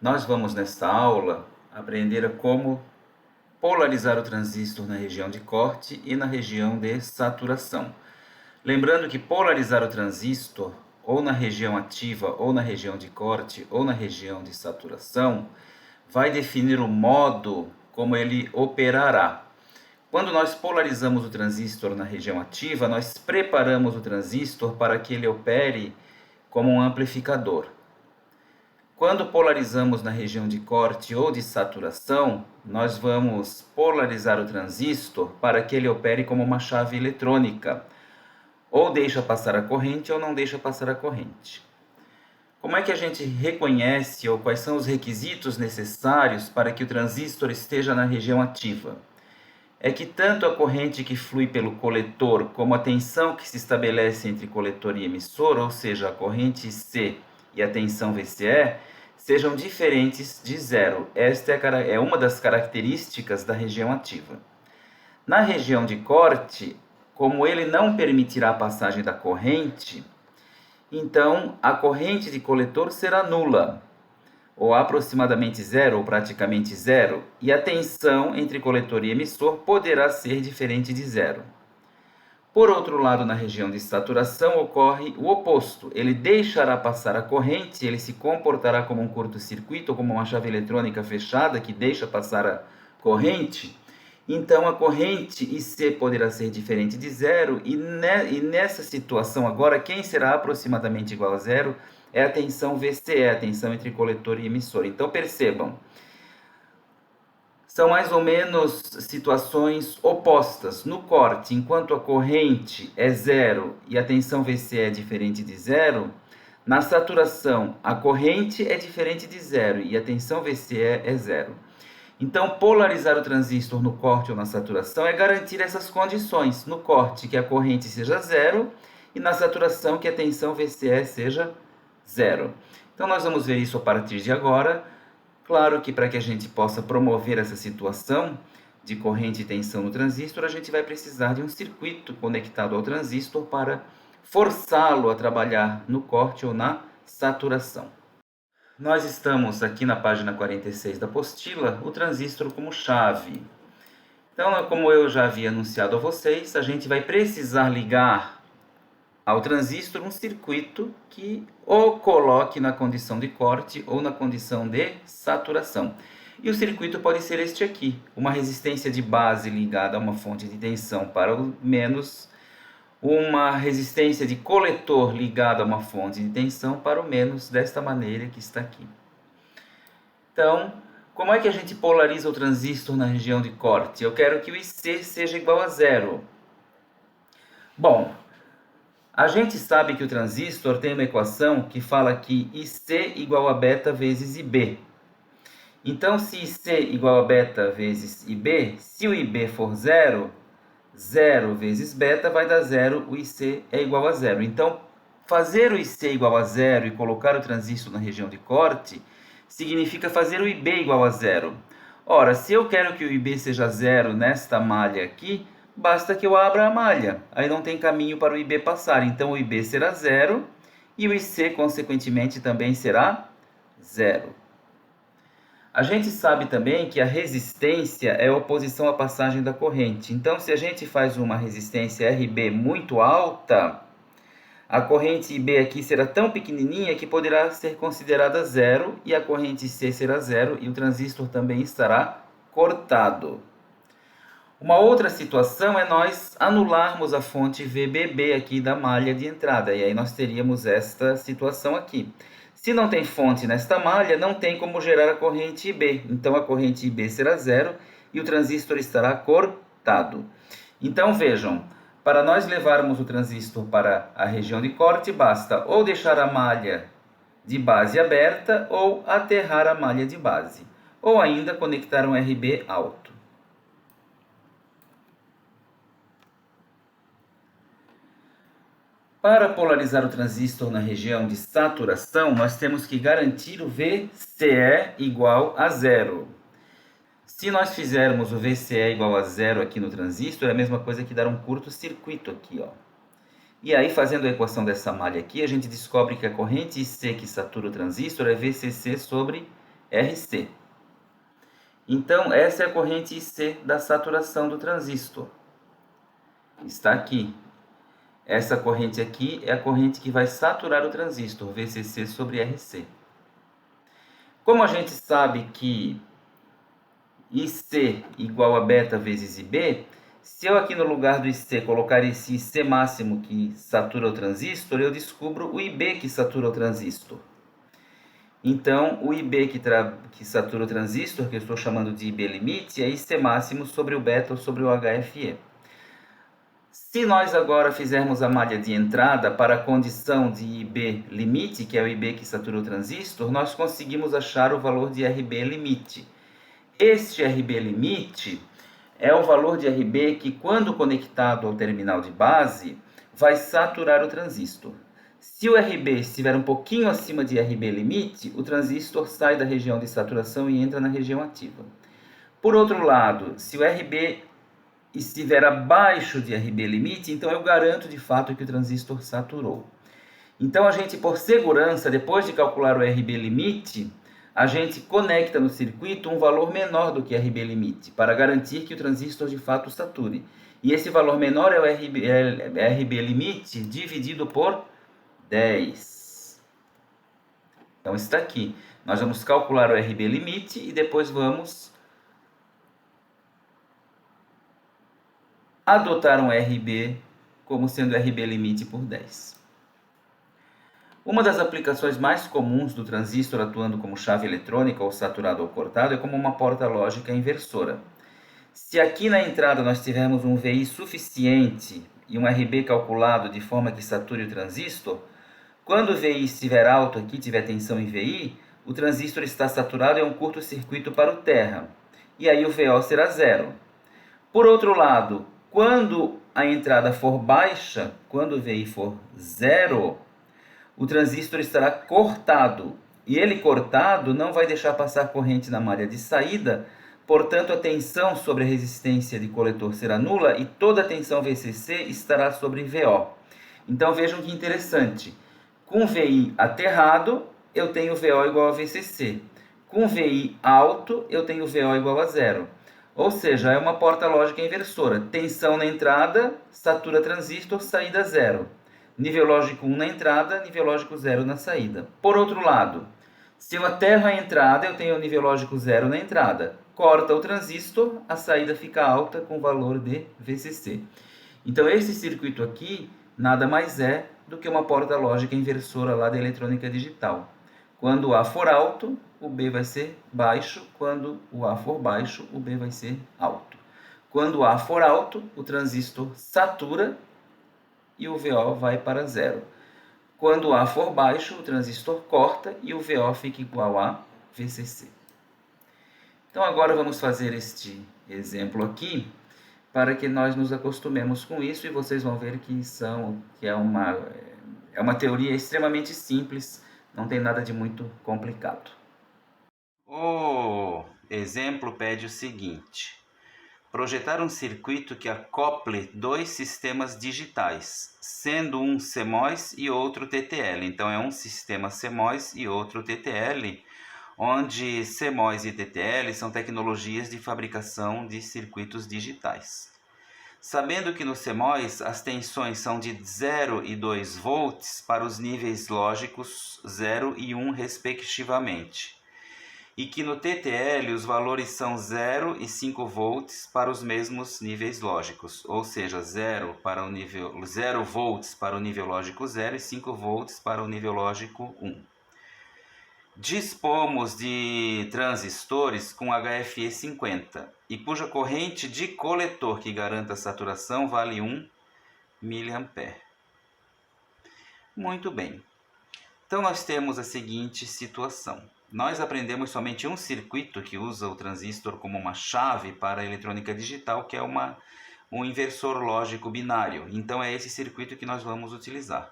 Nós vamos nesta aula aprender a como polarizar o transistor na região de corte e na região de saturação. Lembrando que polarizar o transistor ou na região ativa, ou na região de corte, ou na região de saturação, vai definir o modo como ele operará. Quando nós polarizamos o transistor na região ativa, nós preparamos o transistor para que ele opere como um amplificador. Quando polarizamos na região de corte ou de saturação, nós vamos polarizar o transistor para que ele opere como uma chave eletrônica, ou deixa passar a corrente ou não deixa passar a corrente. Como é que a gente reconhece ou quais são os requisitos necessários para que o transistor esteja na região ativa? É que tanto a corrente que flui pelo coletor como a tensão que se estabelece entre coletor e emissor, ou seja, a corrente C e a tensão VCE, sejam diferentes de zero. Esta é uma das características da região ativa. Na região de corte, como ele não permitirá a passagem da corrente, então a corrente de coletor será nula, ou aproximadamente zero, ou praticamente zero, e a tensão entre coletor e emissor poderá ser diferente de zero. Por outro lado, na região de saturação ocorre o oposto. Ele deixará passar a corrente, ele se comportará como um curto-circuito, ou como uma chave eletrônica fechada que deixa passar a corrente. Então, a corrente IC poderá ser diferente de zero, e nessa situação agora, quem será aproximadamente igual a zero é a tensão VCE, a tensão entre coletor e emissor. Então, percebam, são mais ou menos situações opostas. No corte, enquanto a corrente é zero e a tensão VCE é diferente de zero, na saturação, a corrente é diferente de zero e a tensão VCE é zero. Então, polarizar o transistor no corte ou na saturação é garantir essas condições. No corte, que a corrente seja zero, e na saturação, que a tensão VCE seja zero. Então, nós vamos ver isso a partir de agora. Claro que para que a gente possa promover essa situação de corrente e tensão no transistor, a gente vai precisar de um circuito conectado ao transistor para forçá-lo a trabalhar no corte ou na saturação. Nós estamos aqui na página 46 da apostila, o transistor como chave. Então, como eu já havia anunciado a vocês, a gente vai precisar ligar ao transistor um circuito que o coloque na condição de corte ou na condição de saturação. E o circuito pode ser este aqui, uma resistência de base ligada a uma fonte de tensão para o menos, uma resistência de coletor ligada a uma fonte de tensão para o menos, desta maneira que está aqui. Então, como é que a gente polariza o transistor na região de corte? Eu quero que o IC seja igual a zero. Bom, a gente sabe que o transistor tem uma equação que fala que IC igual a beta vezes IB. Então, se IC igual a beta vezes IB, se o IB for zero, 0 vezes beta vai dar zero, o IC é igual a zero. Então, fazer o IC igual a zero e colocar o transistor na região de corte significa fazer o IB igual a zero. Ora, se eu quero que o IB seja zero nesta malha aqui, basta que eu abra a malha. Aí não tem caminho para o IB passar. Então, o IB será zero e o IC, consequentemente, também será zero. A gente sabe também que a resistência é a oposição à passagem da corrente. Então, se a gente faz uma resistência RB muito alta, a corrente IB aqui será tão pequenininha que poderá ser considerada zero, e a corrente C será zero, e o transistor também estará cortado. Uma outra situação é nós anularmos a fonte VBB aqui da malha de entrada, e aí nós teríamos esta situação aqui. Se não tem fonte nesta malha, não tem como gerar a corrente IB. Então, a corrente IB será zero e o transistor estará cortado. Então, vejam, para nós levarmos o transistor para a região de corte, basta ou deixar a malha de base aberta ou aterrar a malha de base. Ou ainda conectar um RB alto. Para polarizar o transistor na região de saturação, nós temos que garantir o VCE igual a zero. Se nós fizermos o VCE igual a zero aqui no transistor, é a mesma coisa que dar um curto-circuito aqui, ó. E aí, fazendo a equação dessa malha aqui, a gente descobre que a corrente IC que satura o transistor é VCC sobre RC. Então, essa é a corrente IC da saturação do transistor. Está aqui. Essa corrente aqui é a corrente que vai saturar o transistor, VCC sobre RC. Como a gente sabe que IC igual a beta vezes IB, se eu aqui no lugar do IC colocar esse IC máximo que satura o transistor, eu descubro o IB que satura o transistor. Então, o IB que satura o transistor, que eu estou chamando de IB limite, é IC máximo sobre o beta ou sobre o HFE. Se nós agora fizermos a malha de entrada para a condição de IB limite, que é o IB que satura o transistor, nós conseguimos achar o valor de RB limite. Este RB limite é o valor de RB que, quando conectado ao terminal de base, vai saturar o transistor. Se o RB estiver um pouquinho acima de RB limite, o transistor sai da região de saturação e entra na região ativa. Por outro lado, se o RB estiver abaixo de RB limite, então eu garanto de fato que o transistor saturou. Então a gente, por segurança, depois de calcular o RB limite, a gente conecta no circuito um valor menor do que RB limite, para garantir que o transistor de fato sature. E esse valor menor é o RB limite dividido por 10. Então está aqui. Nós vamos calcular o RB limite e depois vamos adotar um RB como sendo RB limite por 10. Uma das aplicações mais comuns do transistor atuando como chave eletrônica ou saturado ou cortado é como uma porta lógica inversora. Se aqui na entrada nós tivermos um VI suficiente e um RB calculado de forma que sature o transistor, quando o VI estiver alto aqui, tiver tensão em VI, o transistor está saturado e é um curto-circuito para o terra. E aí o VO será zero. Por outro lado, quando a entrada for baixa, quando o VI for zero, o transistor estará cortado. E ele cortado não vai deixar passar corrente na malha de saída, portanto a tensão sobre a resistência de coletor será nula e toda a tensão VCC estará sobre VO. Então vejam que interessante. Com VI aterrado, eu tenho VO igual a VCC. Com VI alto, eu tenho VO igual a zero. Ou seja, é uma porta lógica inversora. Tensão na entrada, satura transistor, saída zero. Nível lógico 1 na entrada, nível lógico 0 na saída. Por outro lado, se eu aterro a entrada, eu tenho nível lógico 0 na entrada. Corta o transistor, a saída fica alta com valor de VCC. Então, esse circuito aqui nada mais é do que uma porta lógica inversora lá da eletrônica digital. Quando o A for alto, o B vai ser baixo. Quando o A for baixo, o B vai ser alto. Quando o A for alto, o transistor satura e o VO vai para zero. Quando o A for baixo, o transistor corta e o VO fica igual a VCC. Então agora vamos fazer este exemplo aqui para que nós nos acostumemos com isso e vocês vão ver que é uma teoria extremamente simples, não tem nada de muito complicado. O exemplo pede o seguinte: projetar um circuito que acople dois sistemas digitais, sendo um CMOS e outro TTL. Então é um sistema CMOS e outro TTL, onde CMOS e TTL são tecnologias de fabricação de circuitos digitais. Sabendo que no CMOS as tensões são de 0 e 2 volts para os níveis lógicos 0 e 1 respectivamente, e que no TTL os valores são 0 e 5 volts para os mesmos níveis lógicos, ou seja, 0 volts para o nível lógico 0 e 5 volts para o nível lógico 1. Dispomos de transistores com HFE 50 e cuja corrente de coletor que garanta a saturação vale 1 mA. Muito bem. Então nós temos a seguinte situação. Nós aprendemos somente um circuito que usa o transistor como uma chave para a eletrônica digital, que é um inversor lógico binário. Então é esse circuito que nós vamos utilizar.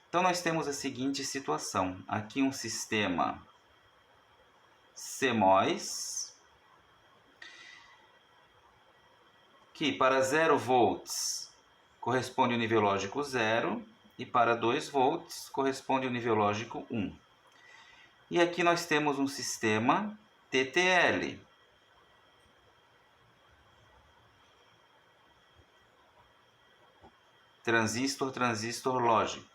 Então nós temos a seguinte situação. Aqui um sistema CMOS, que para 0 volts corresponde ao nível lógico 0 e para 2 volts corresponde ao nível lógico 1. E aqui nós temos um sistema TTL. Transistor logic.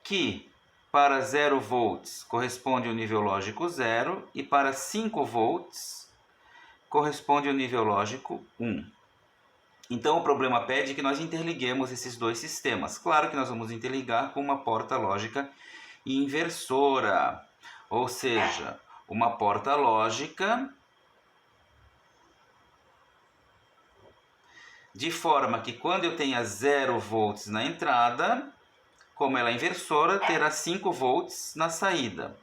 Que para 0 volts corresponde ao nível lógico 0 e para 5 volts corresponde ao nível lógico 1. Então o problema pede que nós interliguemos esses dois sistemas. Claro que nós vamos interligar com uma porta lógica inversora, ou seja, uma porta lógica de forma que quando eu tenha 0 volts na entrada, como ela é inversora, terá 5 volts na saída.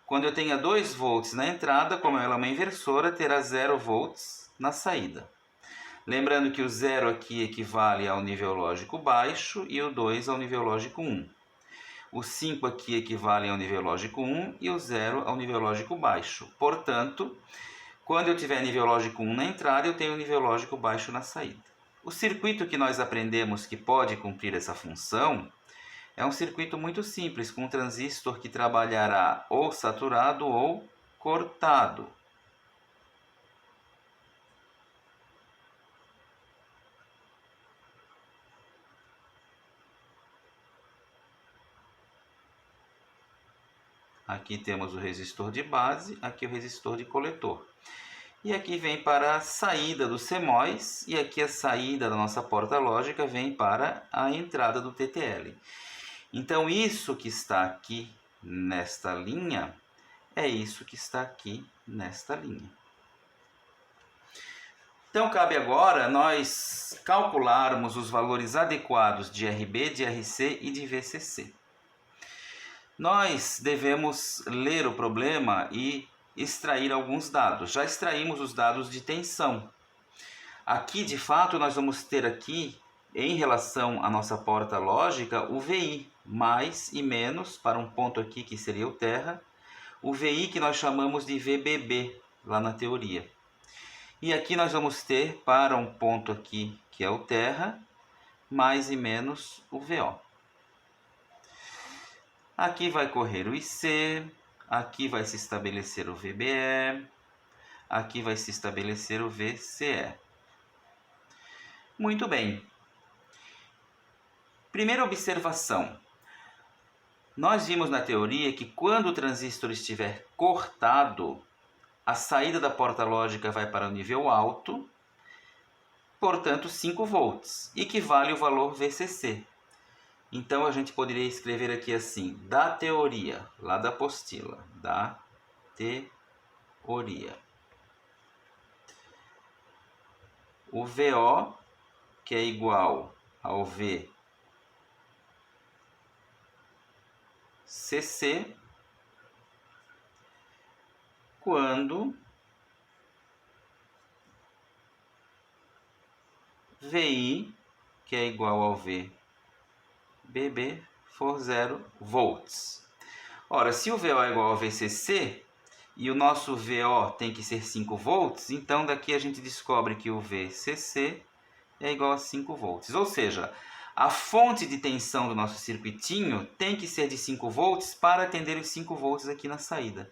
Quando eu tenha 2 volts na entrada, como ela é uma inversora, terá 0 volts na saída. Lembrando que o 0 aqui equivale ao nível lógico baixo e o 2 ao nível lógico 1. O 5 aqui equivale ao nível lógico 1 e o 0 ao nível lógico baixo. Portanto, quando eu tiver nível lógico 1 na entrada, eu tenho nível lógico baixo na saída. O circuito que nós aprendemos que pode cumprir essa função é um circuito muito simples, com um transistor que trabalhará ou saturado ou cortado. Aqui temos o resistor de base, aqui o resistor de coletor. E aqui vem para a saída do CMOS, e aqui a saída da nossa porta lógica vem para a entrada do TTL. Então isso que está aqui nesta linha, é isso que está aqui nesta linha. Então cabe agora nós calcularmos os valores adequados de RB, de RC e de VCC. Nós devemos ler o problema e extrair alguns dados. Já extraímos os dados de tensão. Aqui, de fato, nós vamos ter aqui, em relação à nossa porta lógica, o VI, mais e menos, para um ponto aqui que seria o terra, o VI que nós chamamos de VBB, lá na teoria. E aqui nós vamos ter, para um ponto aqui, que é o terra, mais e menos o VO. Aqui vai correr o IC, aqui vai se estabelecer o VBE, aqui vai se estabelecer o VCE. Muito bem. Primeira observação. Nós vimos na teoria que quando o transistor estiver cortado, a saída da porta lógica vai para o nível alto, portanto 5 volts, e que vale o valor VCC. Então a gente poderia escrever aqui assim, da teoria, lá da apostila, da teoria. O VO, que é igual ao VCC, quando VI, que é igual ao VBB, for 0 volts. Ora, se o VO é igual ao VCC e o nosso VO tem que ser 5 volts, então daqui a gente descobre que o VCC é igual a 5 volts. Ou seja, a fonte de tensão do nosso circuitinho tem que ser de 5 volts para atender os 5 volts aqui na saída.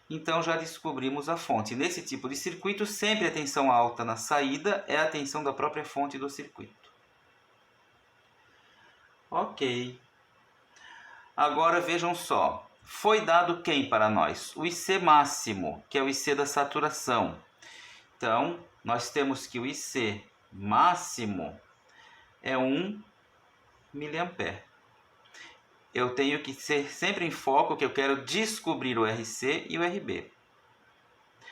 Então já descobrimos a fonte. Nesse tipo de circuito, sempre a tensão alta na saída é a tensão da própria fonte do circuito. Ok. Agora vejam só. Foi dado quem para nós? O IC máximo, que é o IC da saturação. Então, nós temos que o IC máximo é 1 mA. Eu tenho que ser sempre em foco que eu quero descobrir o RC e o RB.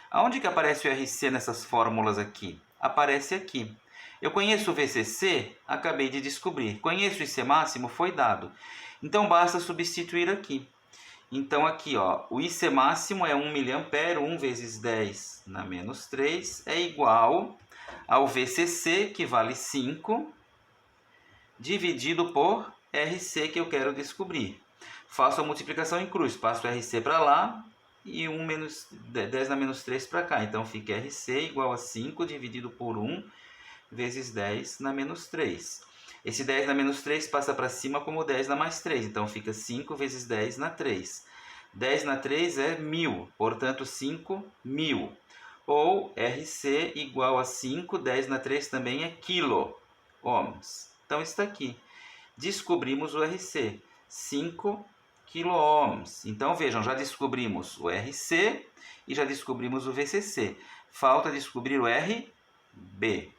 Aonde que aparece o RC nessas fórmulas aqui? Aparece aqui. Eu conheço o VCC? Acabei de descobrir. Conheço o IC máximo? Foi dado. Então basta substituir aqui. Então aqui, ó, o IC máximo é 1 mA, 1 vezes 10 na menos 3, é igual ao VCC, que vale 5, dividido por RC, que eu quero descobrir. Faço a multiplicação em cruz, passo o RC para lá e 1 menos 10 na menos 3 para cá. Então fica RC igual a 5 dividido por 1 vezes 10 na menos 3. Esse 10 na menos 3 passa para cima como 10 na mais 3. Então fica 5 vezes 10 na 3. 10 na 3 é 1000, portanto 5.000. Ou RC igual a 5, 10 na 3 também é quilo ohms. Então está aqui. Descobrimos o RC, 5 quiloohms. Então vejam, já descobrimos o RC e já descobrimos o VCC. Falta descobrir o RB.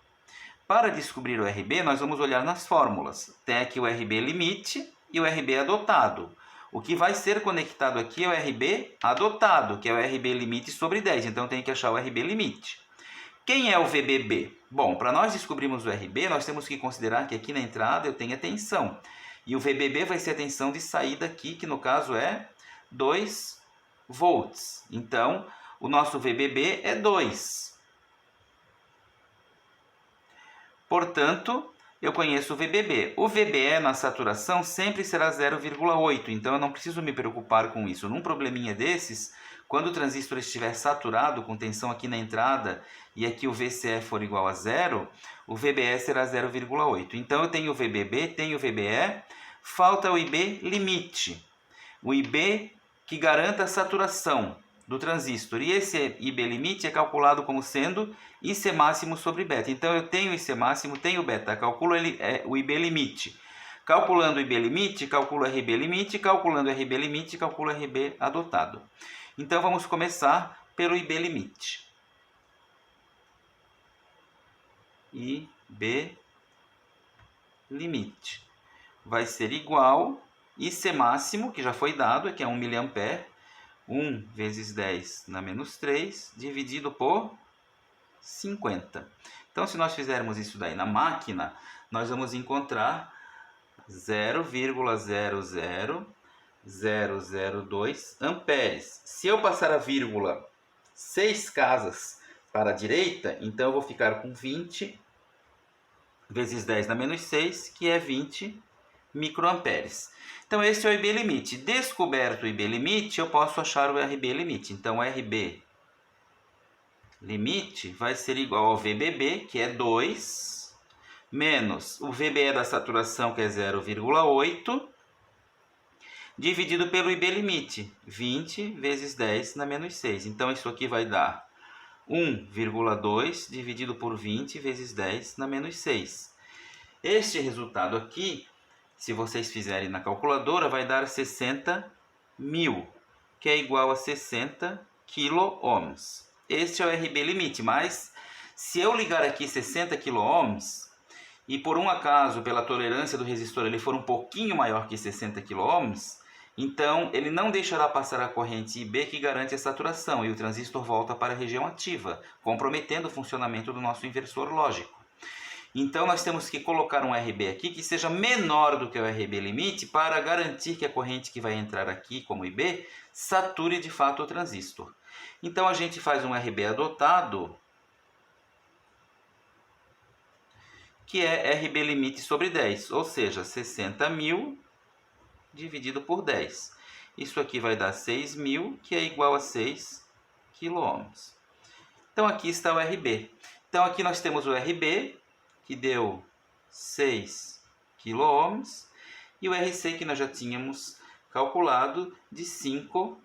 Para descobrir o RB, nós vamos olhar nas fórmulas. Tem aqui o RB limite e o RB adotado. O que vai ser conectado aqui é o RB adotado, que é o RB limite sobre 10. Então tem que achar o RB limite. Quem é o VBB? Bom, para nós descobrirmos o RB, nós temos que considerar que aqui na entrada eu tenho a tensão. E o VBB vai ser a tensão de saída aqui, que no caso é 2 volts. Então, o nosso VBB é 2. Portanto, eu conheço o VBB. O VBE na saturação sempre será 0,8, então eu não preciso me preocupar com isso. Num probleminha desses, quando o transistor estiver saturado, com tensão aqui na entrada, e aqui o VCE for igual a 0, o VBE será 0,8. Então eu tenho o VBB, tenho o VBE, falta o IB limite. O IB que garanta a saturação do transistor. E esse IB limite é calculado como sendo IC máximo sobre beta. Então eu tenho IC máximo, tenho beta, calculo o IB limite. Calculando o IB limite, calculo o RB limite, calculando o RB limite, calculo o RB adotado. Então vamos começar pelo IB limite. IB limite vai ser igual IC máximo, que já foi dado, que é 1 mA, 1 vezes 10 na menos 3, dividido por 50. Então, se nós fizermos isso daí na máquina, nós vamos encontrar 0,00002 amperes. Se eu passar a vírgula 6 casas para a direita, então eu vou ficar com 20 vezes 10 na menos 6, que é 20 microamperes. Então, esse é o IB limite. Descoberto o IB limite, eu posso achar o RB limite. Então, o RB limite vai ser igual ao VBB, que é 2, menos o VBE da saturação, que é 0,8, dividido pelo IB limite, 20 vezes 10 na menos 6. Então, isso aqui vai dar 1,2 dividido por 20 vezes 10 na menos 6. Este resultado aqui, se vocês fizerem na calculadora, vai dar 60.000, que é igual a 60 quiloohms. Este é o RB limite, mas se eu ligar aqui 60 quiloohms e por um acaso, pela tolerância do resistor, ele for um pouquinho maior que 60 quiloohms, então ele não deixará passar a corrente IB que garante a saturação e o transistor volta para a região ativa, comprometendo o funcionamento do nosso inversor lógico. Então nós temos que colocar um RB aqui que seja menor do que o RB limite para garantir que a corrente que vai entrar aqui como IB sature de fato o transistor. Então a gente faz um RB adotado, que é RB limite sobre 10, ou seja, 60.000 dividido por 10. Isso aqui vai dar 6.000, que é igual a 6 quiloohms. Então aqui está o RB. Então aqui nós temos o RB, que deu 6 quiloohms, e o RC que nós já tínhamos calculado de 5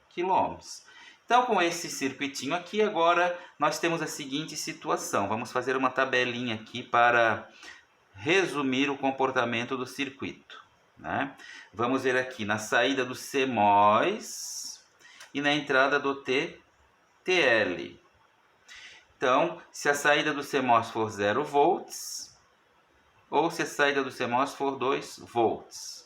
quiloohms. Então, com esse circuitinho aqui, agora nós temos a seguinte situação. Vamos fazer uma tabelinha aqui para resumir o comportamento do circuito, né? Vamos ver aqui na saída do CMOS e na entrada do TTL. Então, se a saída do CMOS for 0 volts, ou se a saída do CMOS for 2 volts,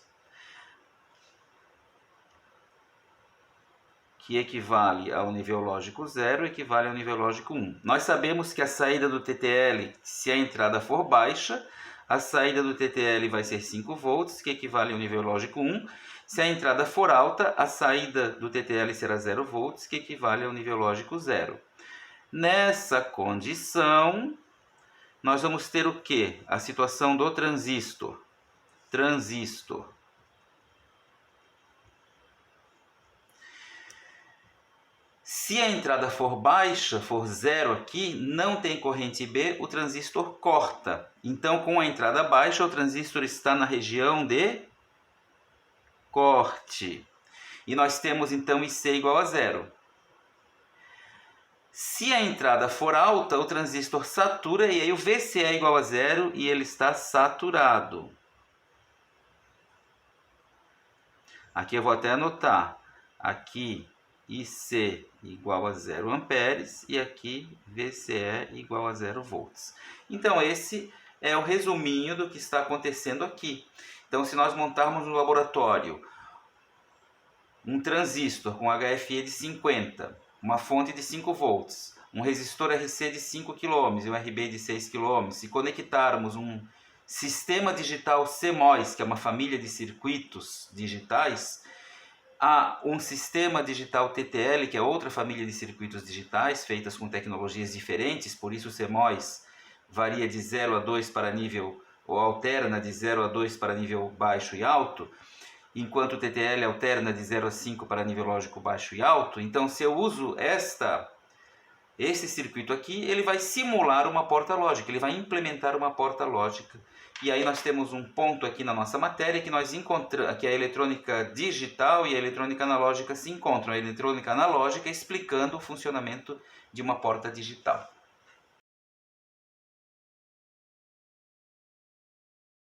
que equivale ao nível lógico 0, equivale ao nível lógico 1. Nós sabemos que a saída do TTL, se a entrada for baixa, a saída do TTL vai ser 5 volts, que equivale ao nível lógico 1. Se a entrada for alta, a saída do TTL será 0 volts, que equivale ao nível lógico 0. Nessa condição, nós vamos ter o quê? A situação do transistor. Se a entrada for baixa, for 0 aqui, não tem corrente IB, o transistor corta. Então, com a entrada baixa, o transistor está na região de corte. E nós temos então IC igual a 0. Se a entrada for alta, o transistor satura e aí o VCE é igual a 0 e ele está saturado. Aqui eu vou até anotar. Aqui IC igual a 0 amperes e aqui VCE igual a 0 volts. Então esse é o resuminho do que está acontecendo aqui. Então se nós montarmos no laboratório um transistor com HFE de 50, uma fonte de 5 volts, um resistor RC de 5 kΩ e um RB de 6 kΩ, se conectarmos um sistema digital CMOS, que é uma família de circuitos digitais, a um sistema digital TTL, que é outra família de circuitos digitais, feitas com tecnologias diferentes, por isso o CMOS varia de 0 a 2 para nível, ou alterna de 0 a 2 para nível baixo e alto, enquanto o TTL alterna de 0 a 5 para nível lógico baixo e alto. Então, se eu uso esse circuito aqui, ele vai simular uma porta lógica, ele vai implementar uma porta lógica. E aí nós temos um ponto aqui na nossa matéria que nós encontramos, que a eletrônica digital e a eletrônica analógica se encontram. A eletrônica analógica explicando o funcionamento de uma porta digital.